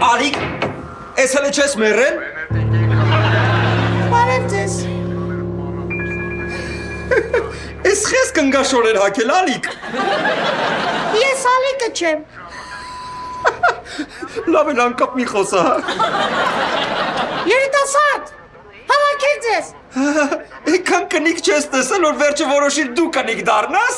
Ալիկ, ես հələ չես մեռել։ Բարև ձեզ։ Ես խես կնգաշորեր հակել, Ալիկ։ Ես Ալիկը չեմ։ Լավ էլ անկապ մի խոսա, հա։ Երիտասարդ, հավաքեք ձեզ։ Էքան կնիկ չես տեսել, որ վերջը որոշիր դու կնիկ դառնաս։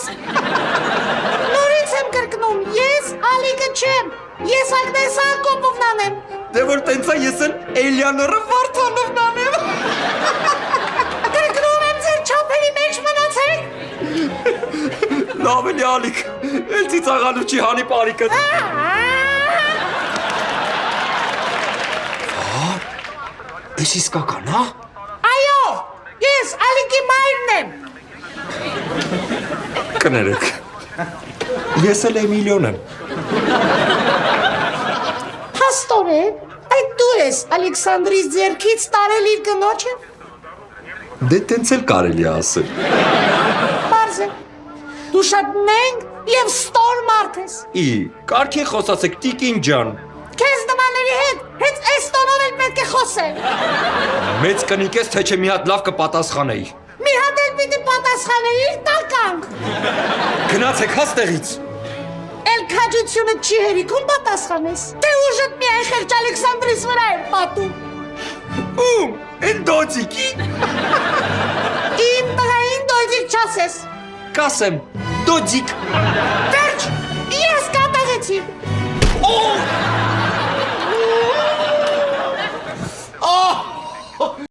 Նորից եմ կրկնում, ես Ալիկը չեմ։ Ես Ագնեսա Հակոբովնան եմ։ Դե որ տենցա ես էլ Էլիանորը Վարդանովնան եմ։ Կրկնում եմ ձեր չափերի մեջ մնացեք։ Լավ էլի, Ալիկ, էլ ծիծաղալու չի հանի պարիկը։ Ես իսկական, հա։ Այո, ես Ալիկի մայրն եմ։ Կներեք, ես էլ Էմիլիոն եմ։ Փաստորեն, այդ դու ես Ալեքսանդրից ձեռքից տարել իր կնոջը։ Դե տենց էլ կարելի է ասել։ Պարզ է, դու շատ նենգ և ստոր մարդ ես։ Կարգին խոսացեք, տիկին ջան։ Քեզ նմանների հետ հենց այս տոնով էլ պետք է խոսել։ Մեծ կնիկ ես, թե չէ մի հատ լավ կպատասխանեի։ Մի հատ էլ պիտի պատասխանեիր տականք։ Գնացեք հաստեղից։ Էլ քաջությունը չի հերիքում պատասխանես։ Դե ուժդ միայն խեղճ Ալեքսանդրից վրա էր պատում։ Ում, են դոծիկի։ Իմ տղային դոյձիկ չասես։ Կասեմ, դոծիկ։ Դե